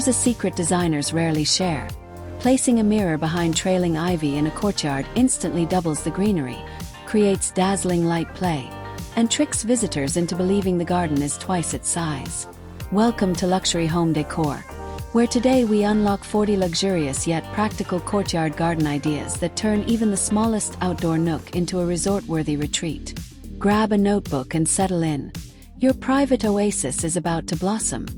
Here's a secret designers rarely share. Placing a mirror behind trailing ivy in a courtyard instantly doubles the greenery, creates dazzling light play, and tricks visitors into believing the garden is twice its size. Welcome to Luxury Home Decor, where today we unlock 40 luxurious yet practical courtyard garden ideas that turn even the smallest outdoor nook into a resort-worthy retreat. Grab a notebook and settle in. Your private oasis is about to blossom.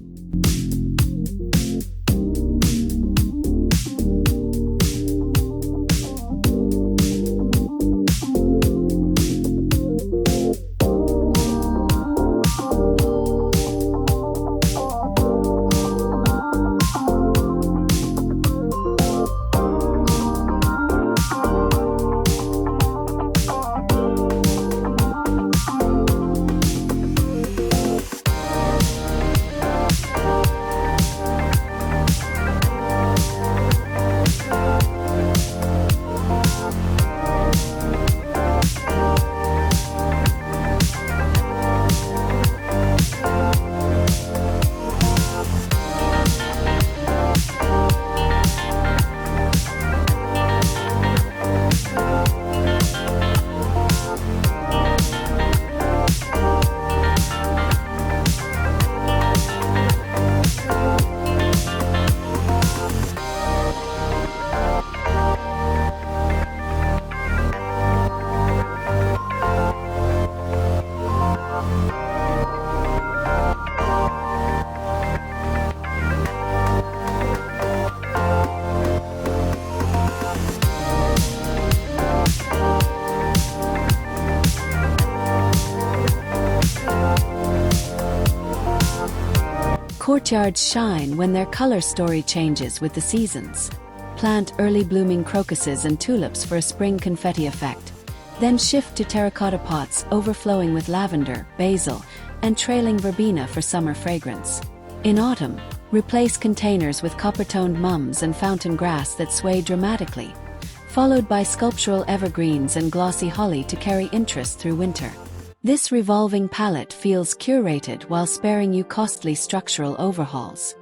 Courtyards shine when their color story changes with the seasons. Plant early blooming crocuses and tulips for a spring confetti effect. Then shift to terracotta pots overflowing with lavender, basil, and trailing verbena for summer fragrance. In autumn, replace containers with copper-toned mums and fountain grass that sway dramatically, followed by sculptural evergreens and glossy holly to carry interest through winter. This revolving palette feels curated while sparing you costly structural overhauls.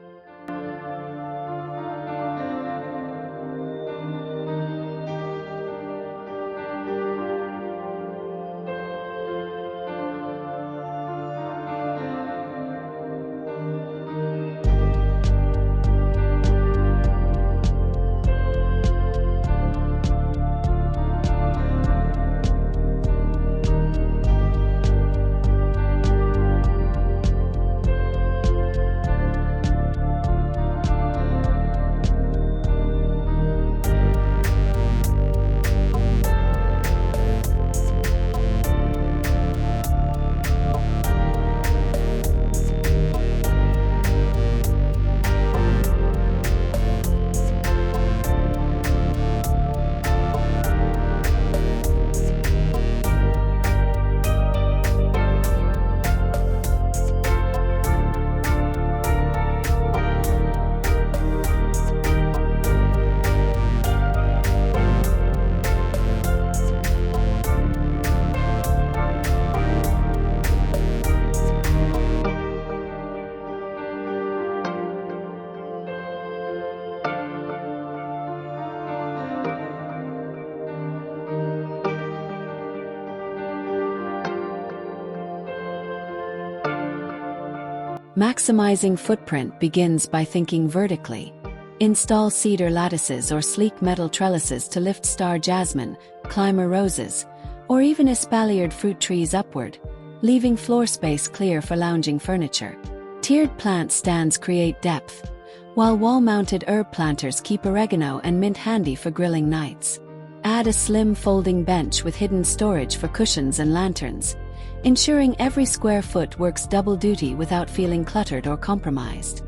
Maximizing footprint begins by thinking vertically. Install cedar lattices or sleek metal trellises to lift star jasmine, climber roses, or even espaliered fruit trees upward, leaving floor space clear for lounging furniture. Tiered plant stands create depth, while wall-mounted herb planters keep oregano and mint handy for grilling nights. Add a slim folding bench with hidden storage for cushions and lanterns, ensuring every square foot works double duty without feeling cluttered or compromised.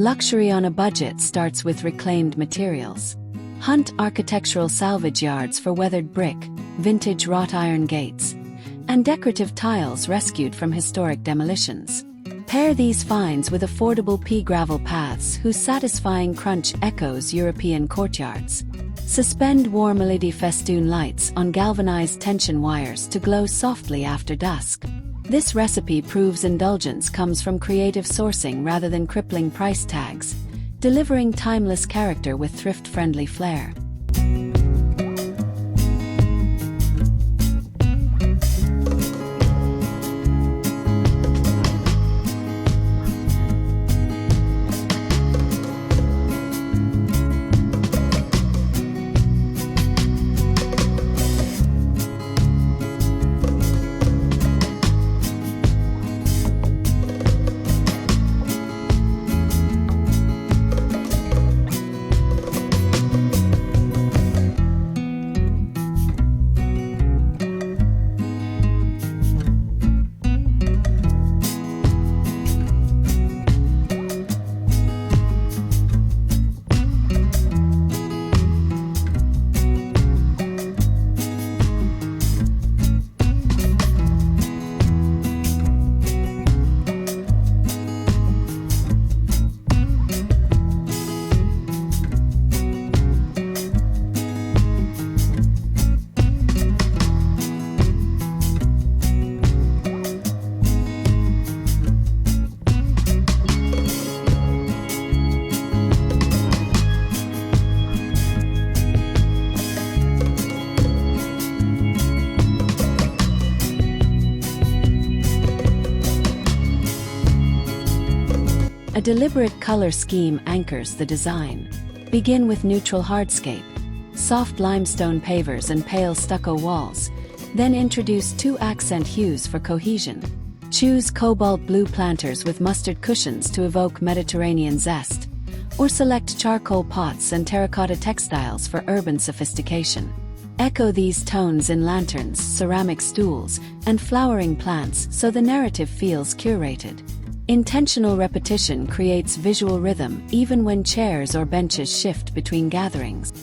Luxury on a budget starts with reclaimed materials. Hunt architectural salvage yards for weathered brick, vintage wrought iron gates, and decorative tiles rescued from historic demolitions. Pair these finds with affordable pea gravel paths whose satisfying crunch echoes European courtyards. Suspend warm LED festoon lights on galvanized tension wires to glow softly after dusk. This recipe proves indulgence comes from creative sourcing rather than crippling price tags, delivering timeless character with thrift-friendly flair. A deliberate color scheme anchors the design. Begin with neutral hardscape, soft limestone pavers and pale stucco walls, then introduce 2 accent hues for cohesion. Choose cobalt blue planters with mustard cushions to evoke Mediterranean zest, or select charcoal pots and terracotta textiles for urban sophistication. Echo these tones in lanterns, ceramic stools, and flowering plants so the narrative feels curated. Intentional repetition creates visual rhythm even when chairs or benches shift between gatherings.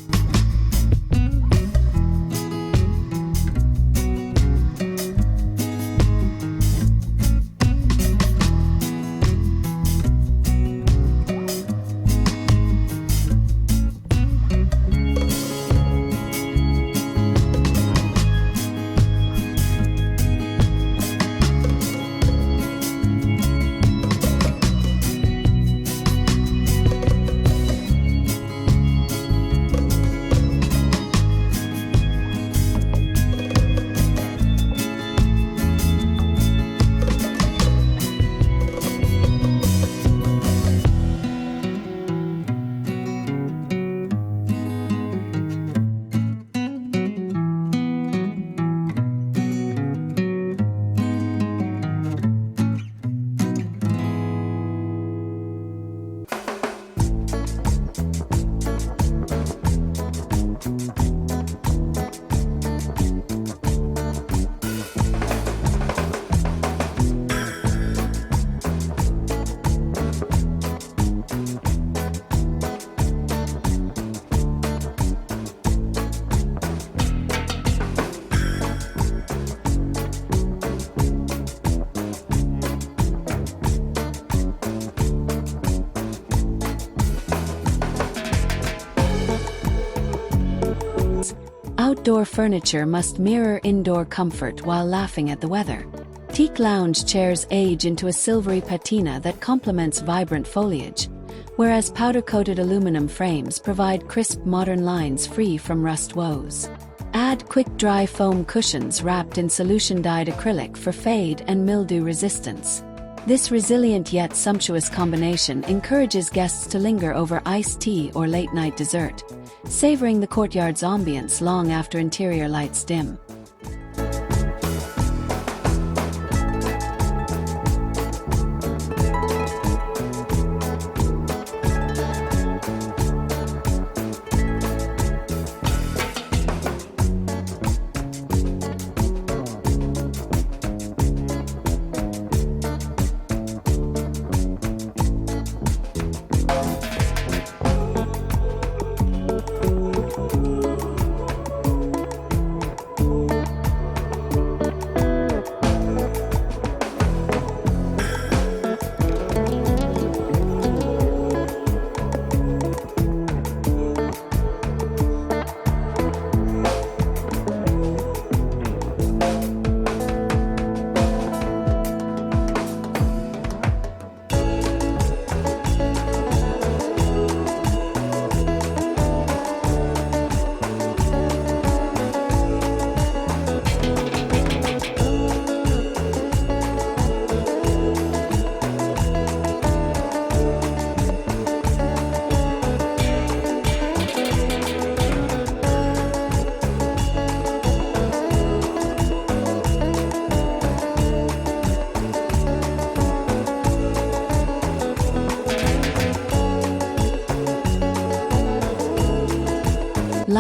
Outdoor furniture must mirror indoor comfort while laughing at the weather. Teak lounge chairs age into a silvery patina that complements vibrant foliage, whereas powder-coated aluminum frames provide crisp modern lines free from rust woes. Add quick-dry foam cushions wrapped in solution-dyed acrylic for fade and mildew resistance. This resilient yet sumptuous combination encourages guests to linger over iced tea or late-night dessert, savoring the courtyard's ambience long after interior lights dim.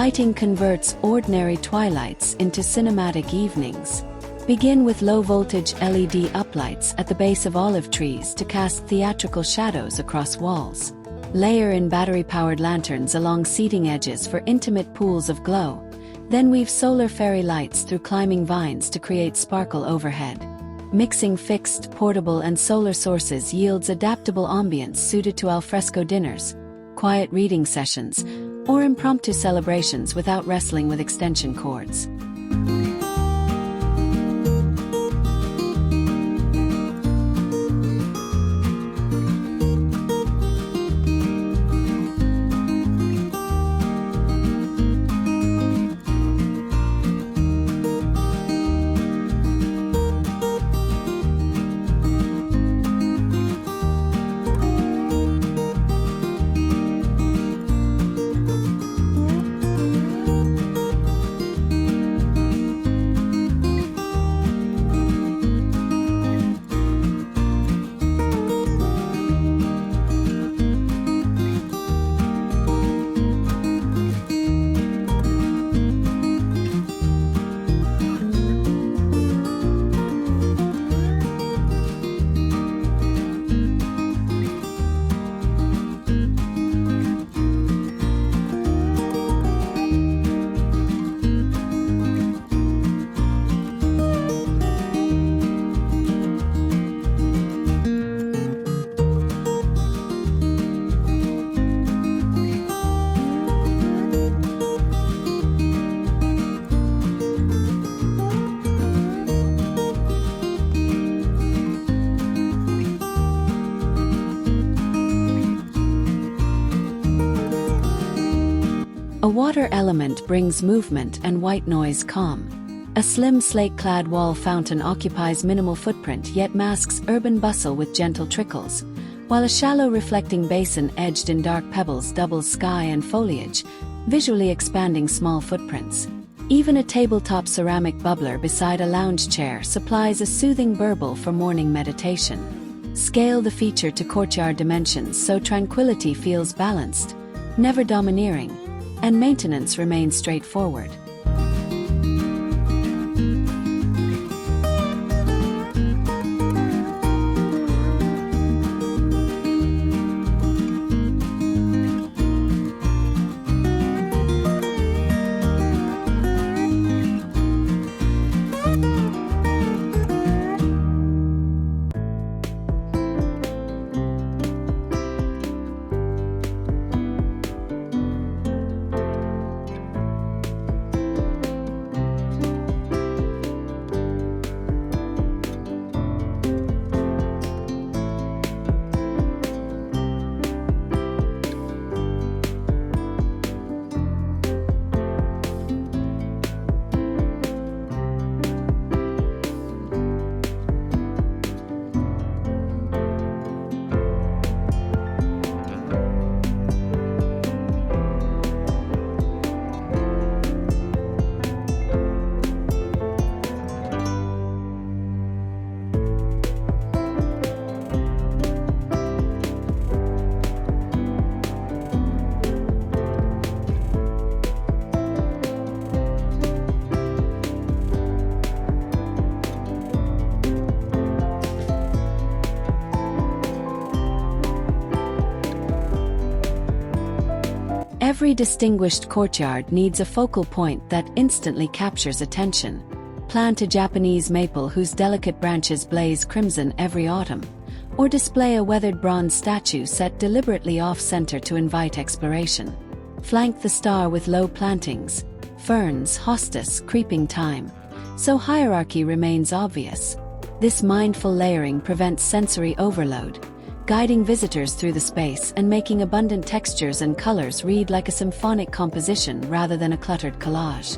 Lighting converts ordinary twilights into cinematic evenings. Begin with low-voltage LED uplights at the base of olive trees to cast theatrical shadows across walls. Layer in battery-powered lanterns along seating edges for intimate pools of glow. Then weave solar fairy lights through climbing vines to create sparkle overhead. Mixing fixed, portable and solar sources yields adaptable ambience suited to alfresco dinners, quiet reading sessions, or impromptu celebrations without wrestling with extension cords. A water element brings movement and white noise calm. A slim slate-clad wall fountain occupies minimal footprint yet masks urban bustle with gentle trickles, while a shallow reflecting basin edged in dark pebbles doubles sky and foliage, visually expanding small footprints. Even a tabletop ceramic bubbler beside a lounge chair supplies a soothing burble for morning meditation. Scale the feature to courtyard dimensions so tranquility feels balanced, never domineering, and maintenance remains straightforward. Every distinguished courtyard needs a focal point that instantly captures attention. Plant a Japanese maple whose delicate branches blaze crimson every autumn, or display a weathered bronze statue set deliberately off-center to invite exploration. Flank the star with low plantings, ferns, hostas, creeping thyme, so hierarchy remains obvious. This mindful layering prevents sensory overload, guiding visitors through the space and making abundant textures and colors read like a symphonic composition rather than a cluttered collage.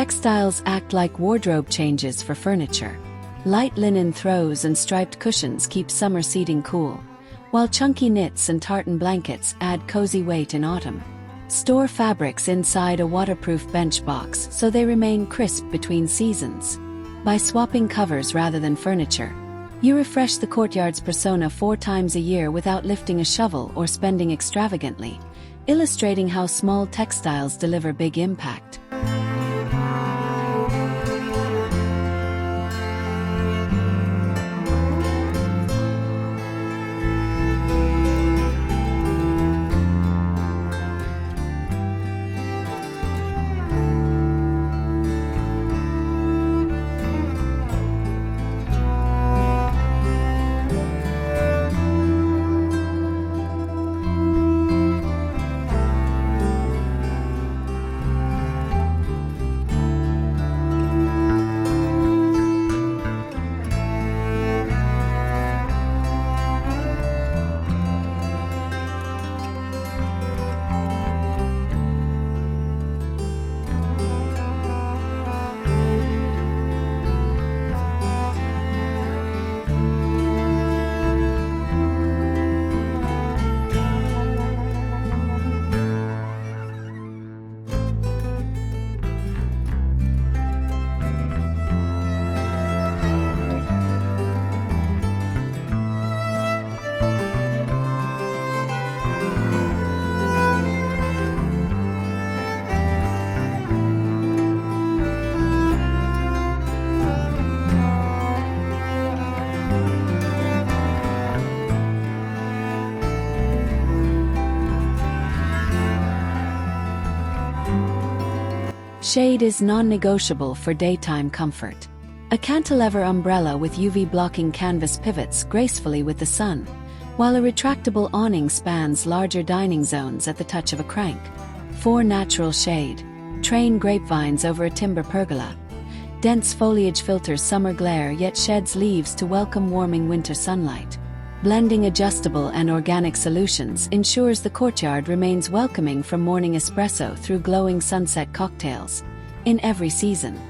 Textiles act like wardrobe changes for furniture. Light linen throws and striped cushions keep summer seating cool, while chunky knits and tartan blankets add cozy weight in autumn. Store fabrics inside a waterproof bench box so they remain crisp between seasons. By swapping covers rather than furniture, you refresh the Courtyard's persona 4 times a year without lifting a shovel or spending extravagantly, illustrating how small textiles deliver big impact. Shade is non-negotiable for daytime comfort. A cantilever umbrella with UV-blocking canvas pivots gracefully with the sun, while a retractable awning spans larger dining zones at the touch of a crank. 4 natural shade. Train grapevines over a timber pergola. Dense foliage filters summer glare yet sheds leaves to welcome warming winter sunlight. Blending adjustable and organic solutions ensures the courtyard remains welcoming from morning espresso through glowing sunset cocktails. In every season.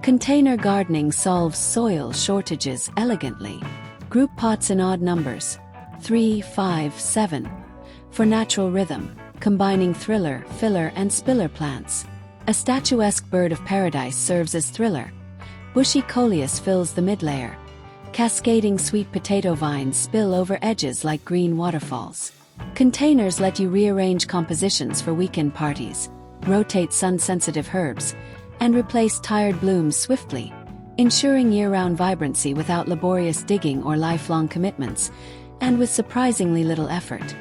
Container gardening solves soil shortages elegantly. Group pots in odd numbers, 3, 5, 7, for natural rhythm, combining thriller, filler and spiller plants. A statuesque bird of paradise serves as thriller. Bushy coleus fills the mid-layer. Cascading sweet potato vines spill over edges like green waterfalls. Containers let you rearrange compositions for weekend parties, rotate sun-sensitive herbs, and replace tired blooms swiftly, ensuring year-round vibrancy without laborious digging or lifelong commitments, and with surprisingly little effort.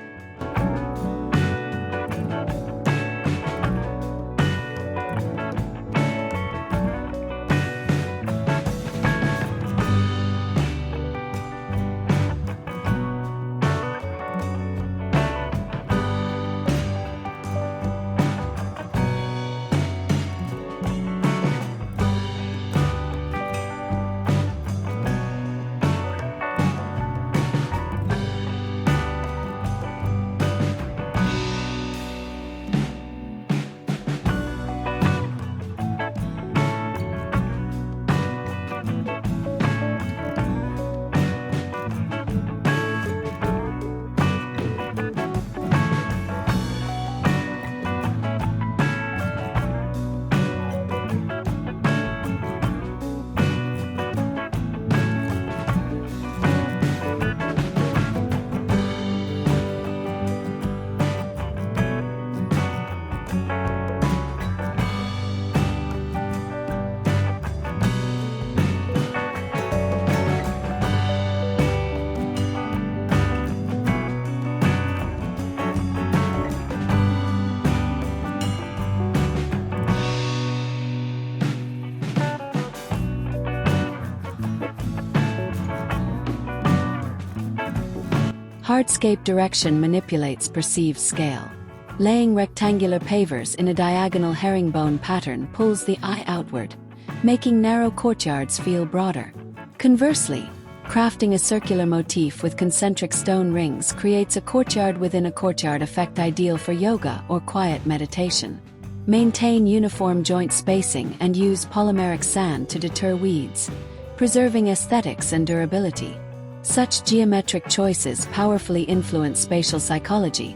Hardscape direction manipulates perceived scale. Laying rectangular pavers in a diagonal herringbone pattern pulls the eye outward, making narrow courtyards feel broader. Conversely, crafting a circular motif with concentric stone rings creates a courtyard within a courtyard effect ideal for yoga or quiet meditation. Maintain uniform joint spacing and use polymeric sand to deter weeds, preserving aesthetics and durability. Such geometric choices powerfully influence spatial psychology,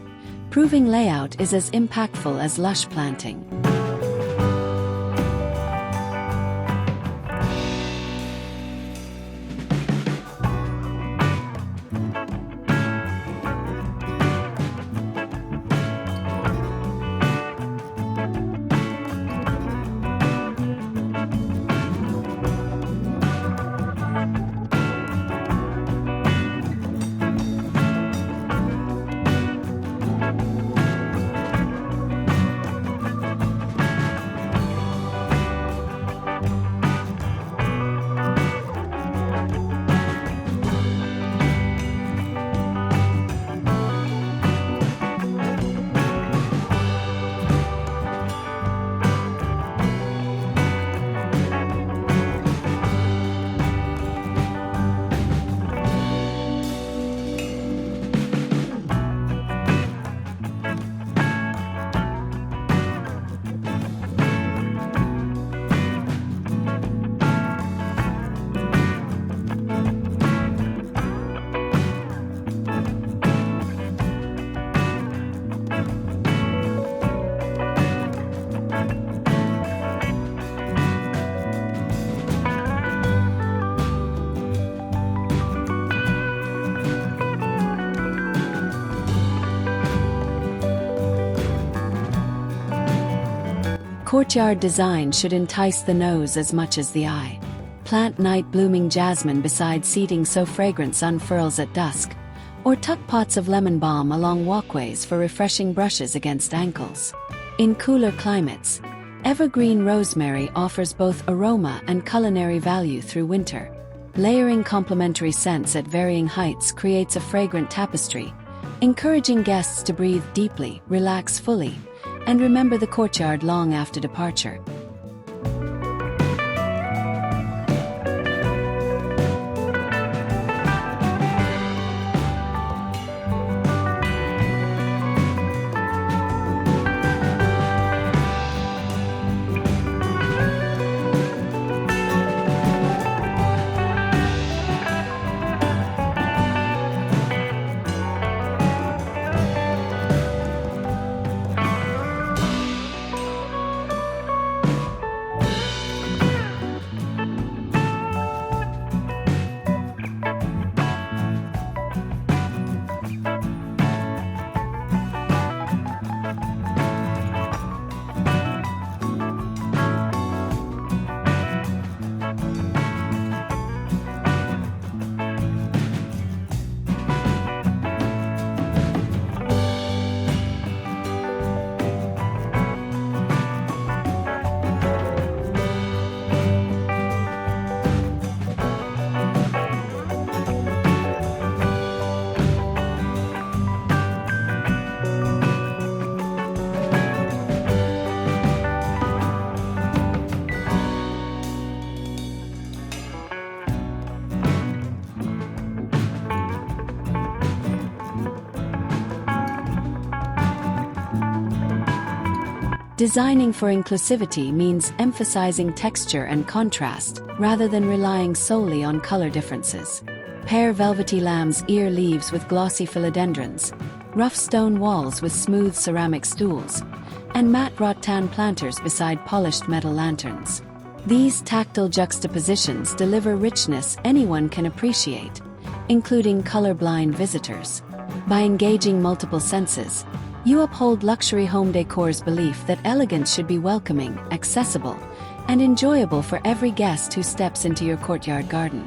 proving layout is as impactful as lush planting. Courtyard design should entice the nose as much as the eye. Plant night-blooming jasmine beside seating so fragrance unfurls at dusk, or tuck pots of lemon balm along walkways for refreshing brushes against ankles. In cooler climates, evergreen rosemary offers both aroma and culinary value through winter. Layering complementary scents at varying heights creates a fragrant tapestry, encouraging guests to breathe deeply, relax fully, and remember the courtyard long after departure. Designing for inclusivity means emphasizing texture and contrast, rather than relying solely on color differences. Pair velvety lamb's ear leaves with glossy philodendrons, rough stone walls with smooth ceramic stools, and matte rattan planters beside polished metal lanterns. These tactile juxtapositions deliver richness anyone can appreciate, including colorblind visitors. By engaging multiple senses, you uphold luxury home decor's belief that elegance should be welcoming, accessible, and enjoyable for every guest who steps into your courtyard garden.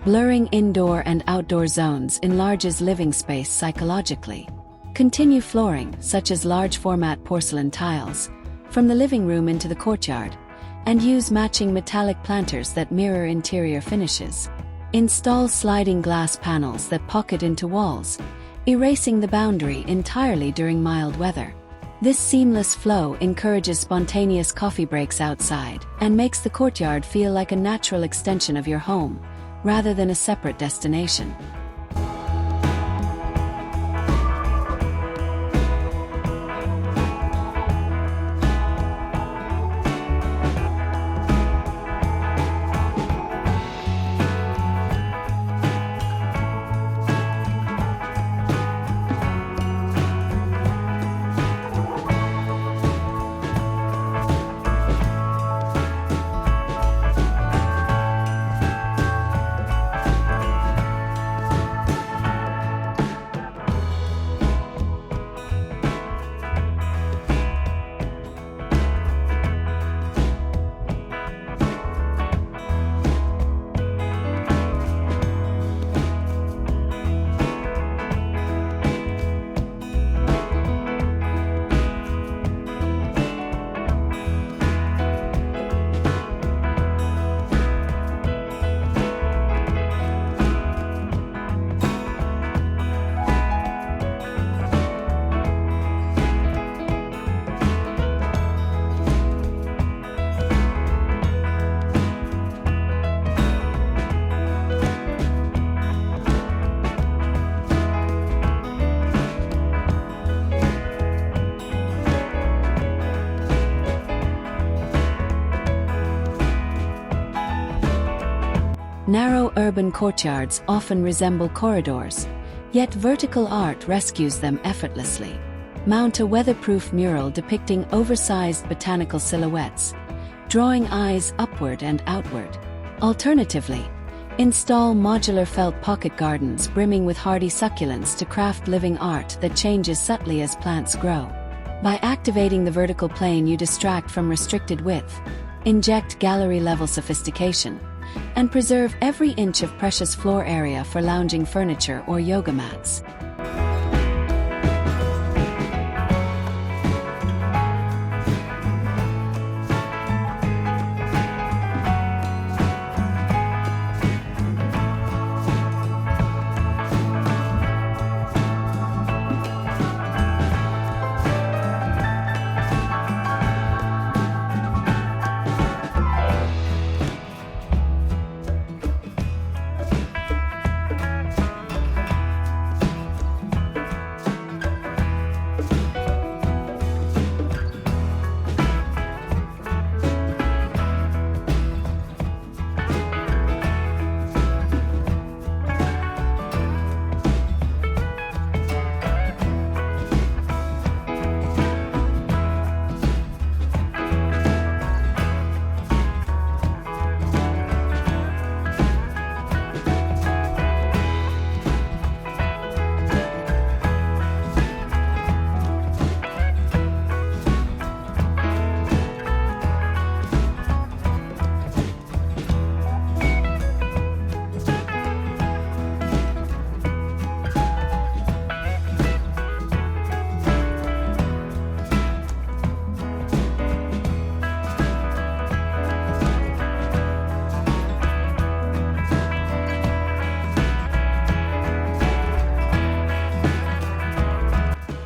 Blurring indoor and outdoor zones enlarges living space psychologically. Continue flooring, such as large-format porcelain tiles, from the living room into the courtyard, and use matching metallic planters that mirror interior finishes. Install sliding glass panels that pocket into walls, erasing the boundary entirely during mild weather. This seamless flow encourages spontaneous coffee breaks outside and makes the courtyard feel like a natural extension of your home, rather than a separate destination. Narrow urban courtyards often resemble corridors, yet vertical art rescues them effortlessly. Mount a weatherproof mural depicting oversized botanical silhouettes, drawing eyes upward and outward. Alternatively, install modular felt pocket gardens brimming with hardy succulents to craft living art that changes subtly as plants grow. By activating the vertical plane, you distract from restricted width, inject gallery-level sophistication, and preserve every inch of precious floor area for lounging furniture or yoga mats.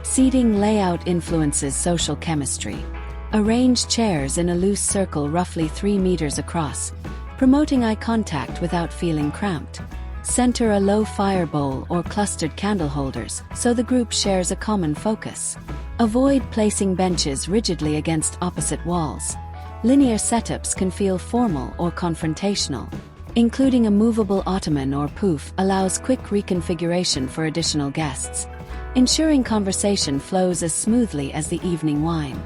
Seating layout influences social chemistry. Arrange chairs in a loose circle roughly 3 meters across, promoting eye contact without feeling cramped. Center a low fire bowl or clustered candle holders so the group shares a common focus. Avoid placing benches rigidly against opposite walls. Linear setups can feel formal or confrontational. Including a movable ottoman or poof allows quick reconfiguration for additional guests, ensuring conversation flows as smoothly as the evening wine.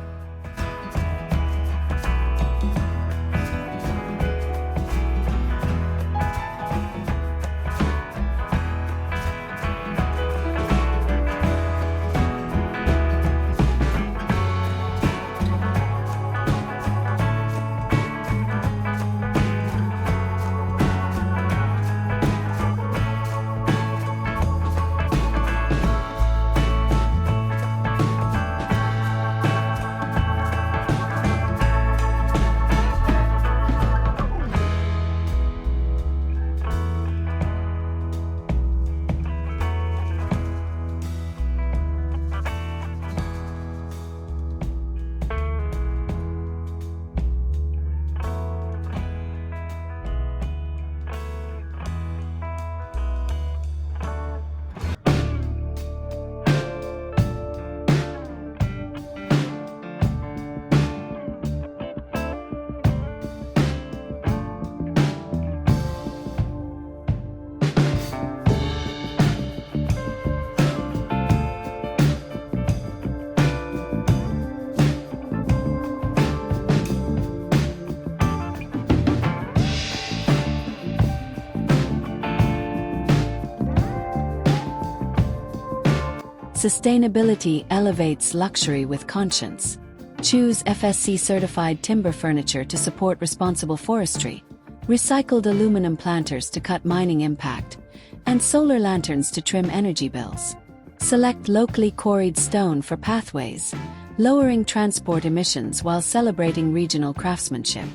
Sustainability elevates luxury with conscience. Choose FSC-certified timber furniture to support responsible forestry, recycled aluminum planters to cut mining impact, and solar lanterns to trim energy bills. Select locally quarried stone for pathways, lowering transport emissions while celebrating regional craftsmanship.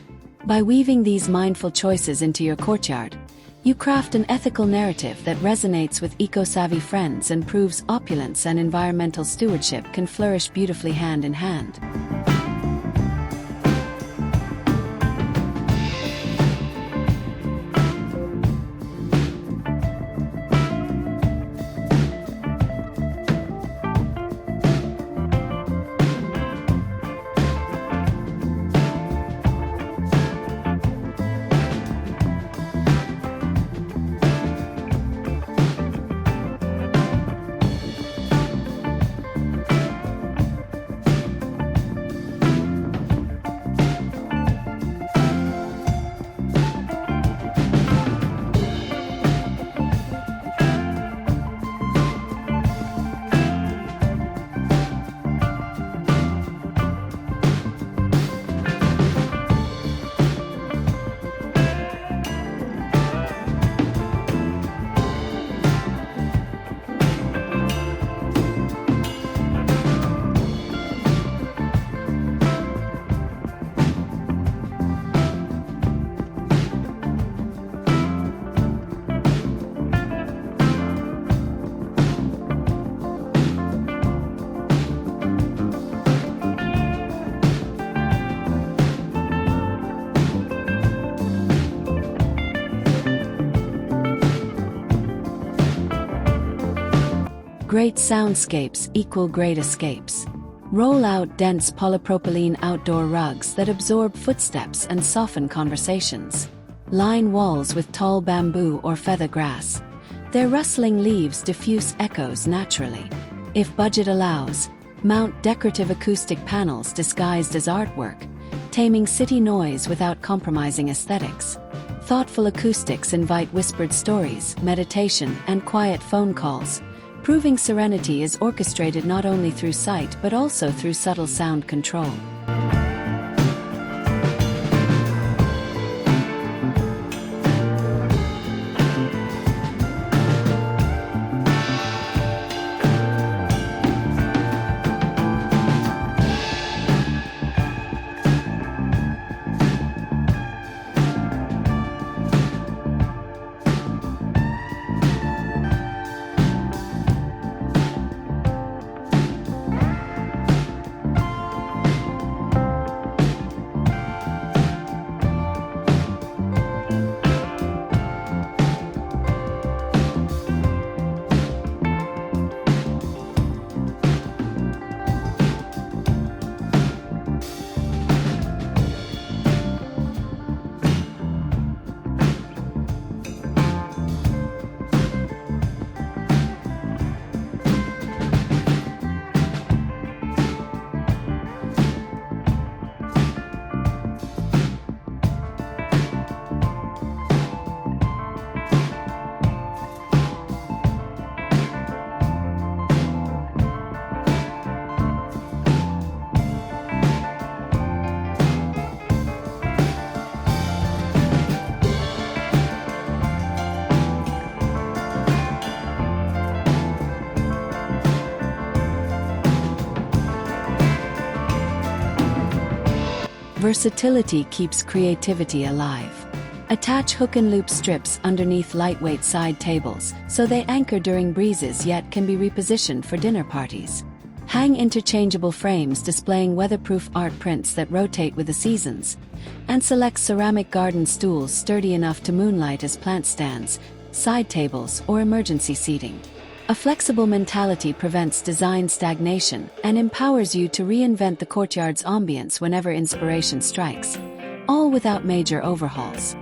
By weaving these mindful choices into your courtyard, you craft an ethical narrative that resonates with eco-savvy friends and proves opulence and environmental stewardship can flourish beautifully hand in hand. Great soundscapes equal great escapes. Roll out dense polypropylene outdoor rugs that absorb footsteps and soften conversations. Line walls with tall bamboo or feather grass. Their rustling leaves diffuse echoes naturally. If budget allows, mount decorative acoustic panels disguised as artwork, taming city noise without compromising aesthetics. Thoughtful acoustics invite whispered stories, meditation, and quiet phone calls, proving serenity is orchestrated not only through sight but also through subtle sound control. Versatility keeps creativity alive. Attach hook and loop strips underneath lightweight side tables so they anchor during breezes yet can be repositioned for dinner parties. Hang interchangeable frames displaying weatherproof art prints that rotate with the seasons. And select ceramic garden stools sturdy enough to moonlight as plant stands, side tables, or emergency seating. A flexible mentality prevents design stagnation and empowers you to reinvent the courtyard's ambience whenever inspiration strikes, all without major overhauls.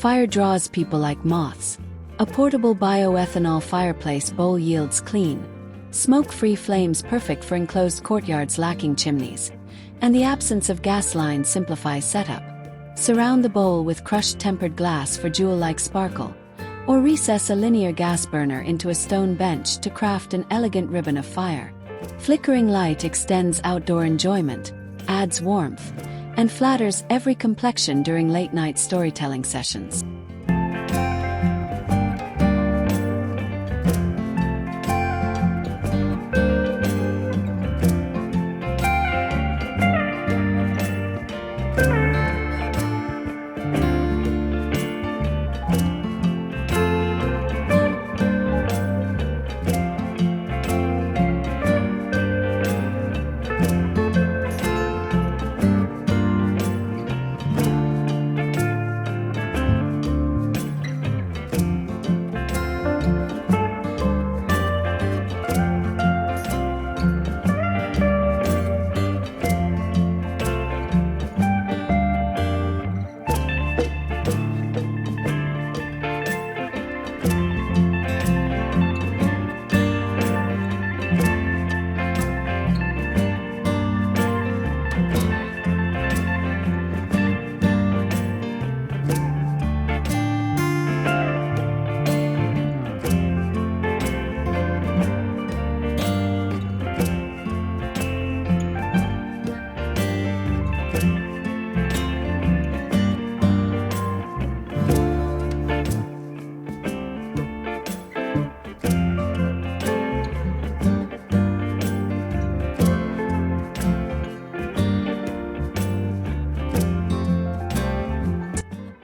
Fire draws people like moths. A portable bioethanol fireplace bowl yields clean, smoke-free flames perfect for enclosed courtyards lacking chimneys. And the absence of gas lines simplifies setup. Surround the bowl with crushed tempered glass for jewel-like sparkle, or recess a linear gas burner into a stone bench to craft an elegant ribbon of fire. Flickering light extends outdoor enjoyment, adds warmth, and flatters every complexion during late-night storytelling sessions.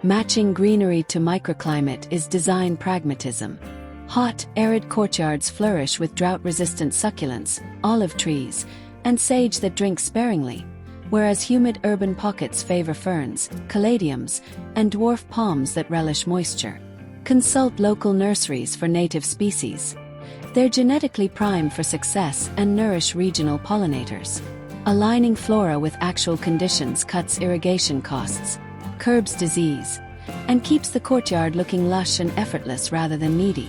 Matching greenery to microclimate is design pragmatism. Hot, arid courtyards flourish with drought-resistant succulents, olive trees, and sage that drinks sparingly, whereas humid urban pockets favor ferns, caladiums, and dwarf palms that relish moisture. Consult local nurseries for native species. They're genetically primed for success and nourish regional pollinators. Aligning flora with actual conditions cuts irrigation costs, curbs disease, and keeps the courtyard looking lush and effortless rather than needy.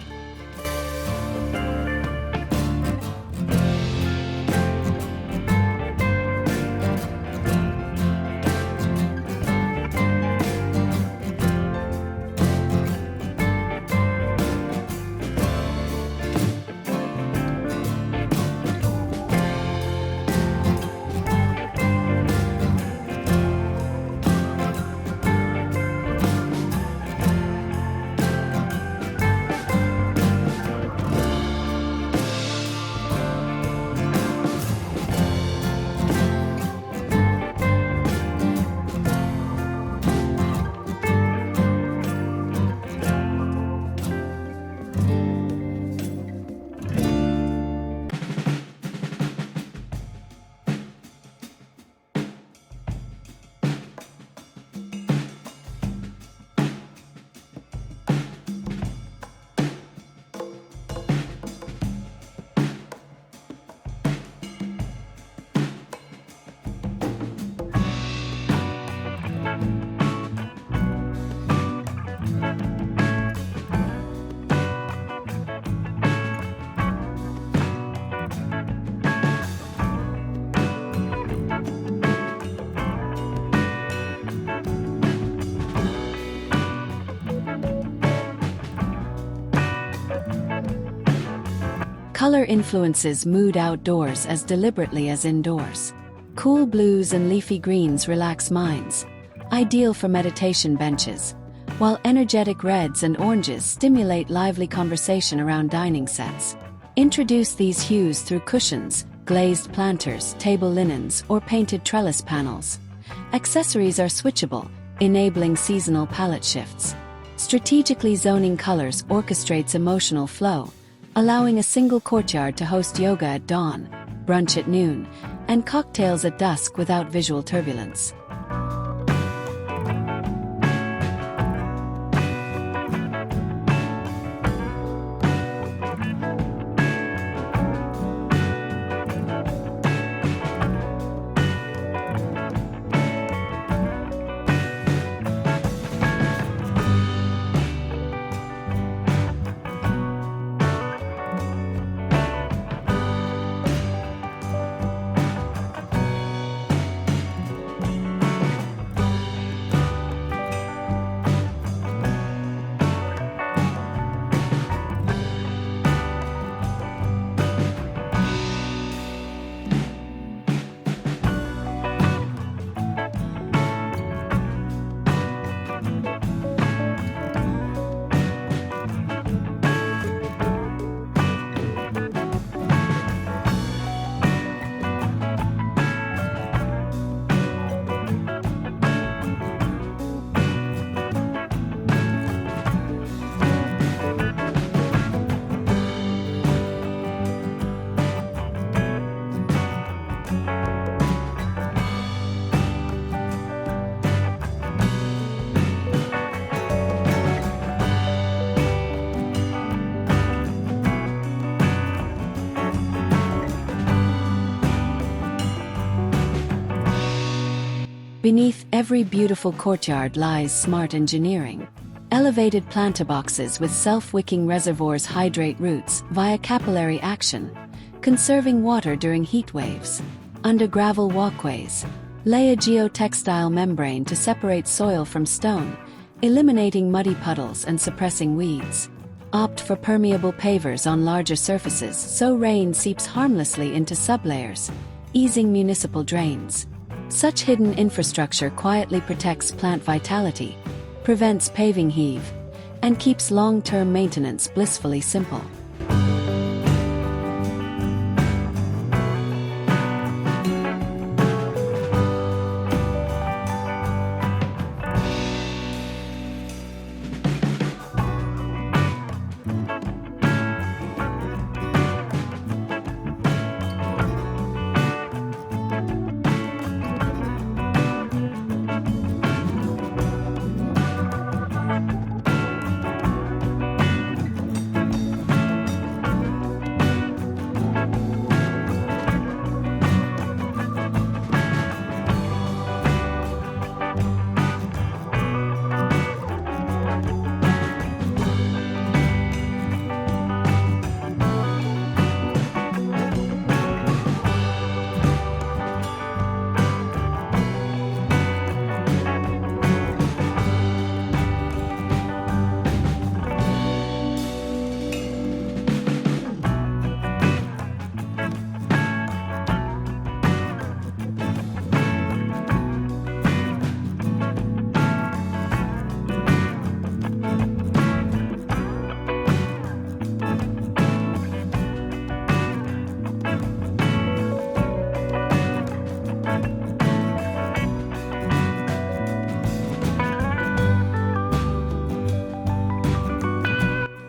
Color influences mood outdoors as deliberately as indoors. Cool blues and leafy greens relax minds, ideal for meditation benches, while energetic reds and oranges stimulate lively conversation around dining sets. Introduce these hues through cushions, glazed planters, table linens, or painted trellis panels. Accessories are switchable, enabling seasonal palette shifts. Strategically zoning colors orchestrates emotional flow, allowing a single courtyard to host yoga at dawn, brunch at noon, and cocktails at dusk without visual turbulence. Beneath every beautiful courtyard lies smart engineering. Elevated planter boxes with self-wicking reservoirs hydrate roots via capillary action, conserving water during heat waves. Under gravel walkways, lay a geotextile membrane to separate soil from stone, eliminating muddy puddles and suppressing weeds. Opt for permeable pavers on larger surfaces so rain seeps harmlessly into sublayers, easing municipal drains. Such hidden infrastructure quietly protects plant vitality, prevents paving heave, and keeps long-term maintenance blissfully simple.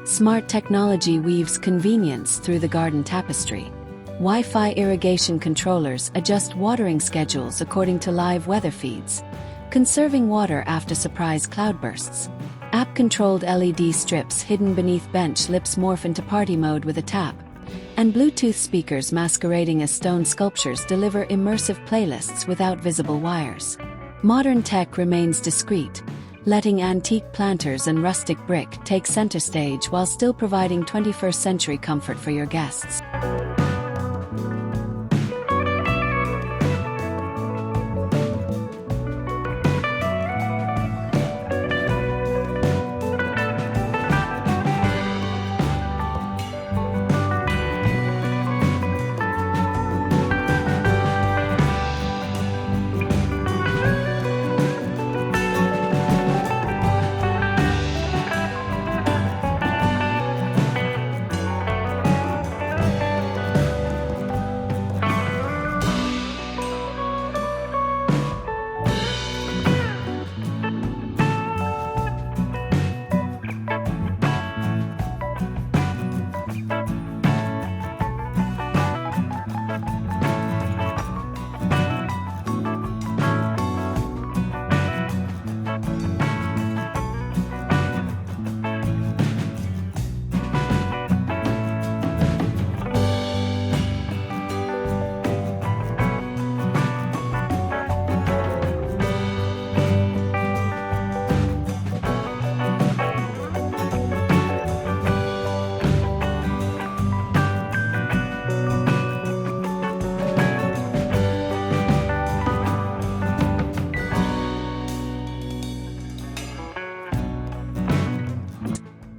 Smart technology weaves convenience through the garden tapestry. Wi-Fi irrigation controllers adjust watering schedules according to live weather feeds, conserving water after surprise cloudbursts. App-controlled LED strips hidden beneath bench lips morph into party mode with a tap, and Bluetooth speakers masquerading as stone sculptures deliver immersive playlists without visible wires. Modern tech remains discreet, letting antique planters and rustic brick take center stage while still providing 21st century comfort for your guests.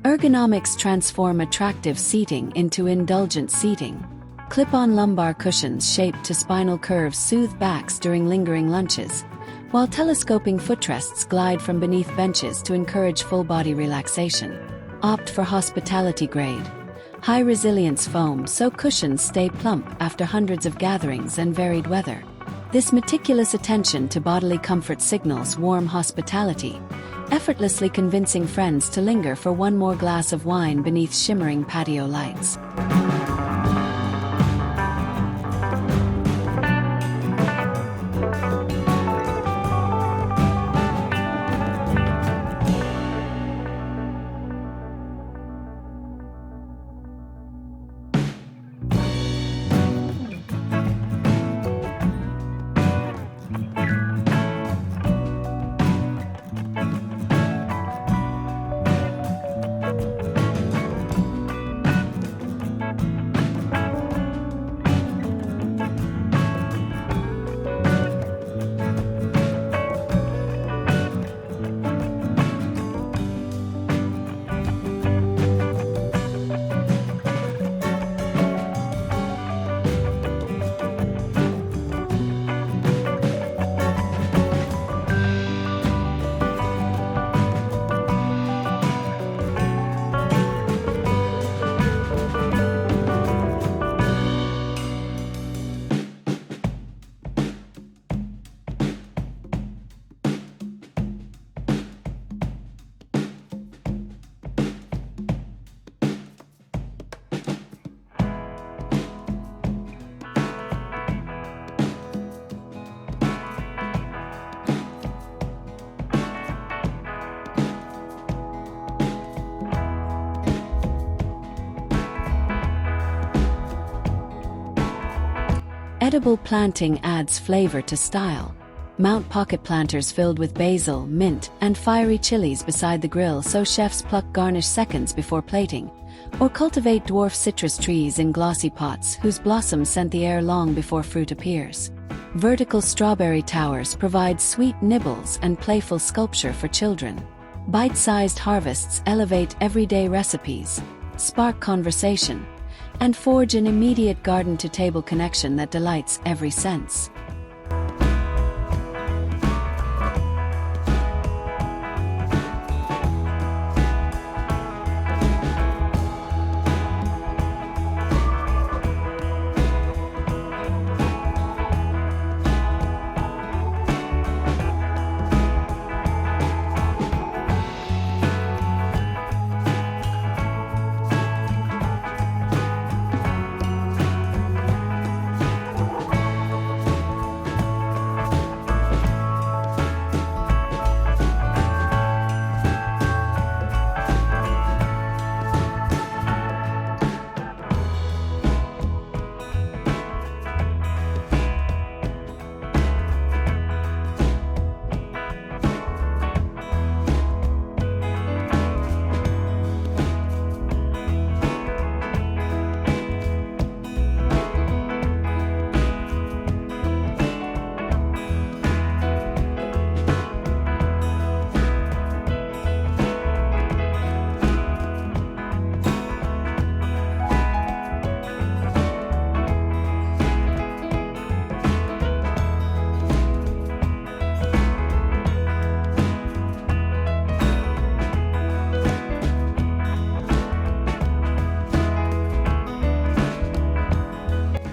Ergonomics transform attractive seating into indulgent seating. Clip-on lumbar cushions shaped to spinal curves soothe backs during lingering lunches, while telescoping footrests glide from beneath benches to encourage full-body relaxation. Opt for hospitality-grade, high-resilience foam so cushions stay plump after hundreds of gatherings and varied weather. This meticulous attention to bodily comfort signals warm hospitality, effortlessly convincing friends to linger for one more glass of wine beneath shimmering patio lights. Edible planting adds flavor to style. Mount pocket planters filled with basil, mint, and fiery chilies beside the grill so chefs pluck garnish seconds before plating. Or cultivate dwarf citrus trees in glossy pots whose blossoms scent the air long before fruit appears. Vertical strawberry towers provide sweet nibbles and playful sculpture for children. Bite-sized harvests elevate everyday recipes, spark conversation, and forge an immediate garden-to-table connection that delights every sense.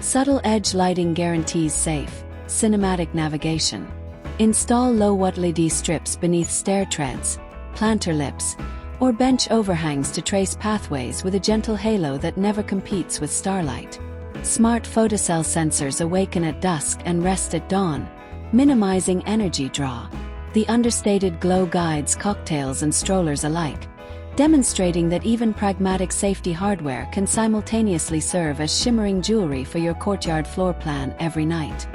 Subtle edge lighting guarantees safe, cinematic navigation. Install low-watt LED strips beneath stair treads, planter lips, or bench overhangs to trace pathways with a gentle halo that never competes with starlight. Smart photocell sensors awaken at dusk and rest at dawn, minimizing energy draw. The understated glow guides cocktails and strollers alike, demonstrating that even pragmatic safety hardware can simultaneously serve as shimmering jewelry for your courtyard floor plan every night.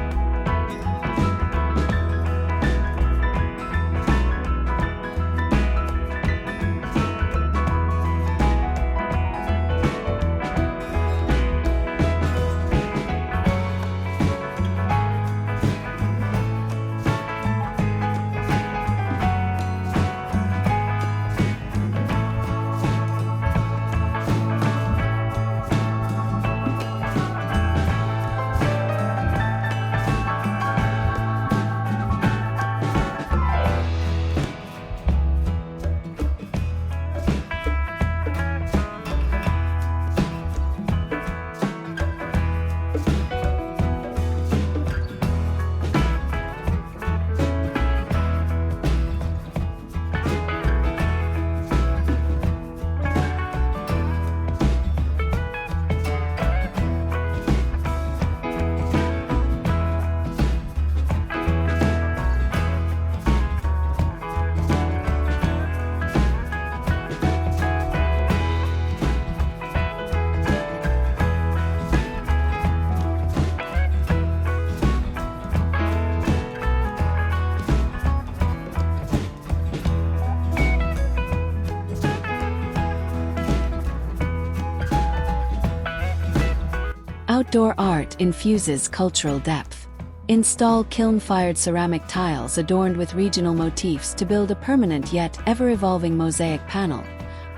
Outdoor art infuses cultural depth. Install kiln-fired ceramic tiles adorned with regional motifs to build a permanent yet ever-evolving mosaic panel,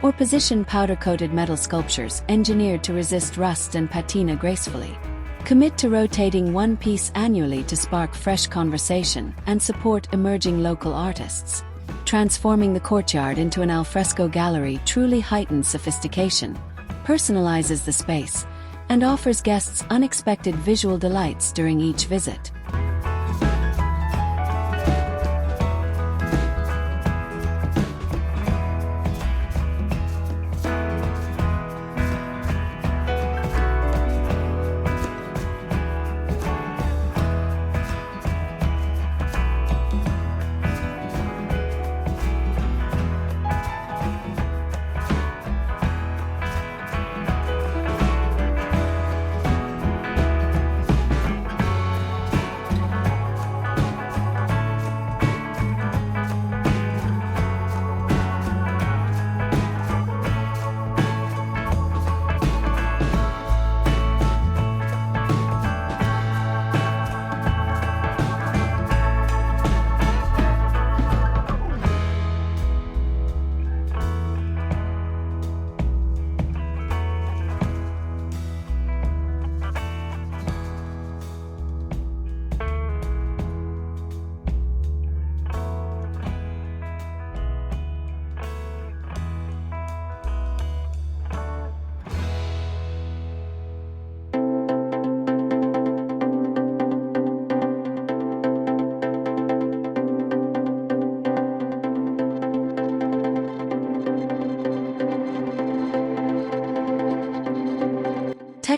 or position powder-coated metal sculptures engineered to resist rust and patina gracefully. Commit to rotating one piece annually to spark fresh conversation and support emerging local artists. Transforming the courtyard into an alfresco gallery truly heightens sophistication, personalizes the space, and offers guests unexpected visual delights during each visit.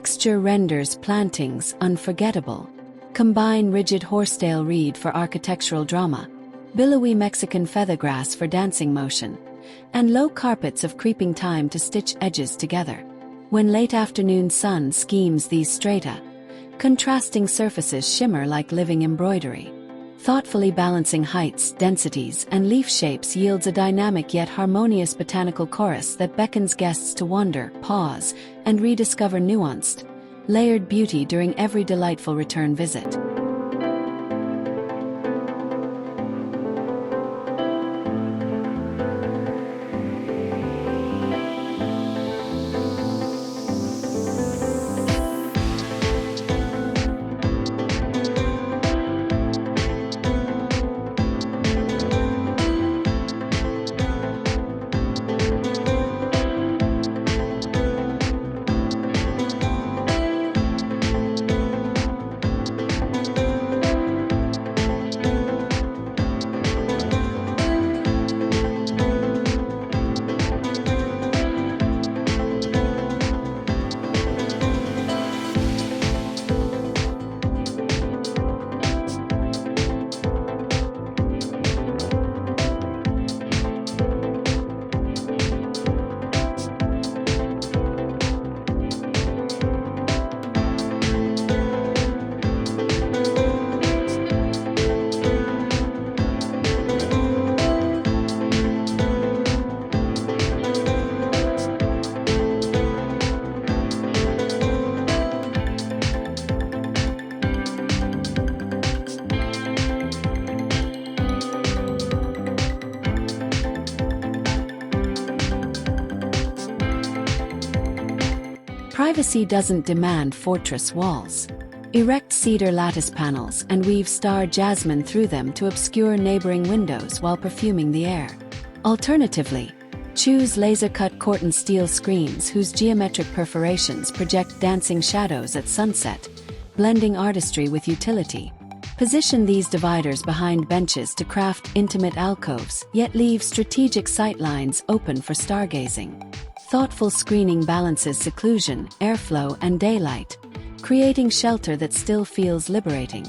Texture renders plantings unforgettable. Combine rigid horsetail reed for architectural drama, billowy Mexican feathergrass for dancing motion, and low carpets of creeping thyme to stitch edges together. When late afternoon sun schemes these strata, contrasting surfaces shimmer like living embroidery. Thoughtfully balancing heights, densities, and leaf shapes yields a dynamic yet harmonious botanical chorus that beckons guests to wonder, pause, and rediscover nuanced, layered beauty during every delightful return visit. Privacy doesn't demand fortress walls. Erect cedar lattice panels and weave star jasmine through them to obscure neighboring windows while perfuming the air. Alternatively, choose laser-cut Corten steel screens whose geometric perforations project dancing shadows at sunset, blending artistry with utility. Position these dividers behind benches to craft intimate alcoves, yet leave strategic sightlines open for stargazing. Thoughtful screening balances seclusion, airflow, and daylight, creating shelter that still feels liberating.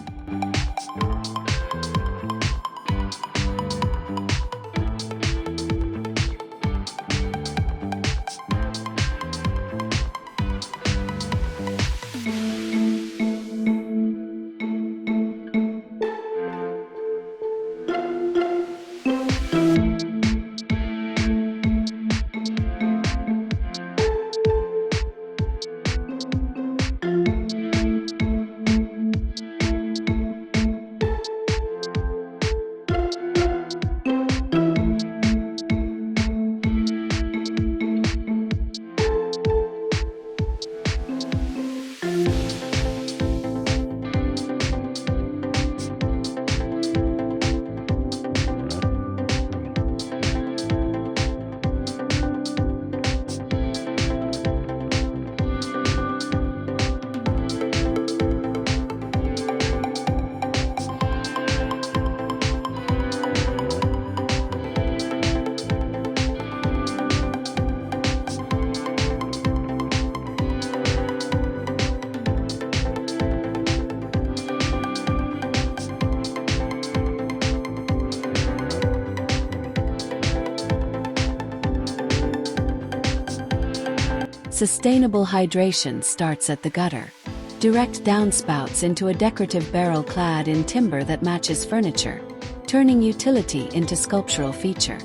Sustainable hydration starts at the gutter. Direct downspouts into a decorative barrel clad in timber that matches furniture, turning utility into sculptural feature.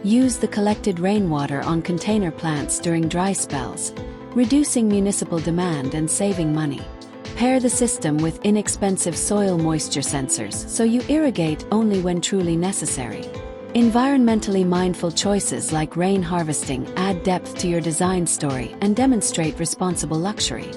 Use the collected rainwater on container plants during dry spells, reducing municipal demand and saving money. Pair the system with inexpensive soil moisture sensors so you irrigate only when truly necessary. Environmentally mindful choices like rain harvesting add depth to your design story and demonstrate responsible luxury.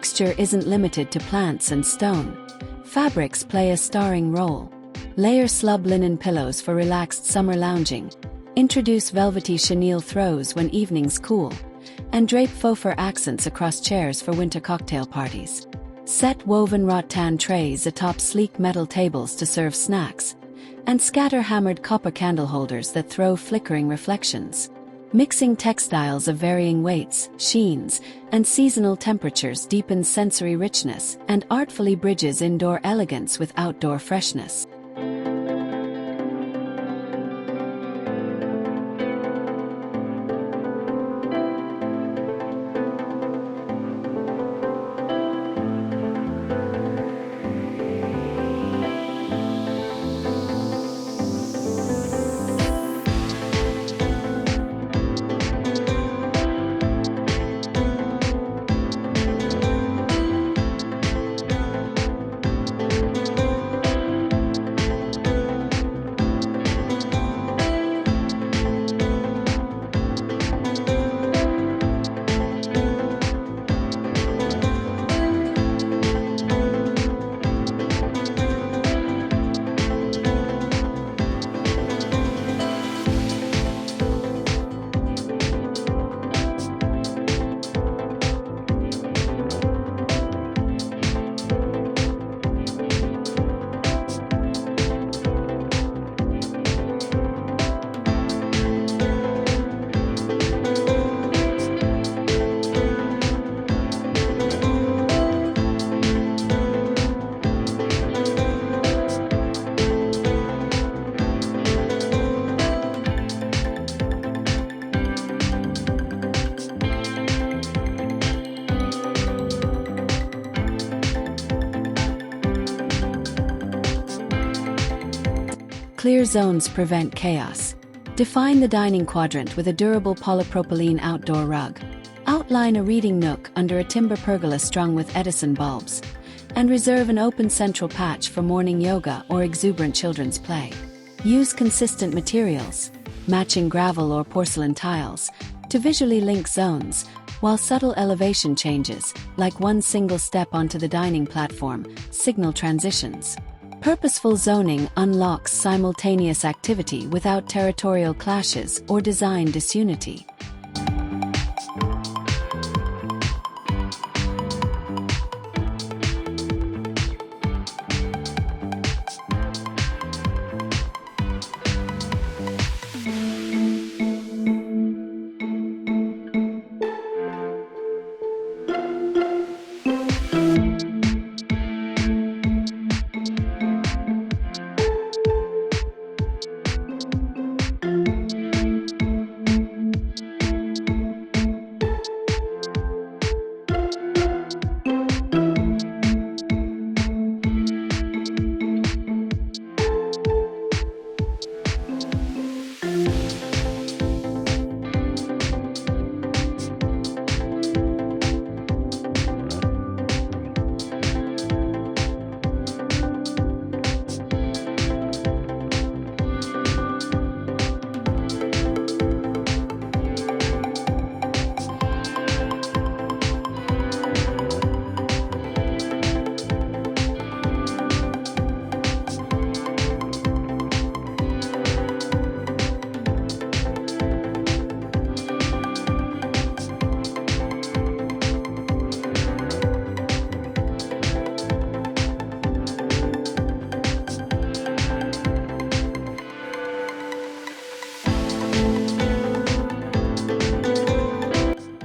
Texture isn't limited to plants and stone. Fabrics play a starring role. Layer slub linen pillows for relaxed summer lounging. Introduce velvety chenille throws when evenings cool. And drape faux fur accents across chairs for winter cocktail parties. Set woven rattan trays atop sleek metal tables to serve snacks. And scatter hammered copper candle holders that throw flickering reflections. Mixing textiles of varying weights, sheens, and seasonal temperatures deepens sensory richness and artfully bridges indoor elegance with outdoor freshness. Clear zones prevent chaos. Define the dining quadrant with a durable polypropylene outdoor rug. Outline a reading nook under a timber pergola strung with Edison bulbs. And reserve an open central patch for morning yoga or exuberant children's play. Use consistent materials, matching gravel or porcelain tiles, to visually link zones, while subtle elevation changes, like one single step onto the dining platform, signal transitions. Purposeful zoning unlocks simultaneous activity without territorial clashes or design disunity.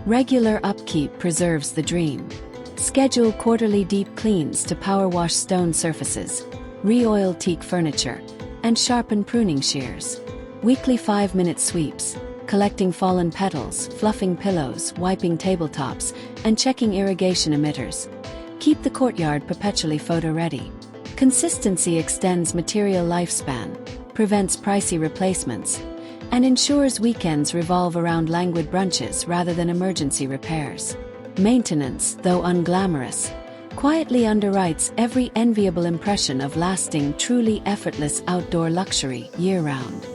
Regular upkeep preserves the dream. Schedule quarterly deep cleans to power wash stone surfaces, re-oil teak furniture, and sharpen pruning shears. Weekly 5-minute sweeps, collecting fallen petals, fluffing pillows, wiping tabletops, and checking irrigation emitters. Keep the courtyard perpetually photo-ready. Consistency extends material lifespan, prevents pricey replacements, and ensures weekends revolve around languid brunches rather than emergency repairs. Maintenance, though unglamorous, quietly underwrites every enviable impression of lasting, truly effortless outdoor luxury year-round.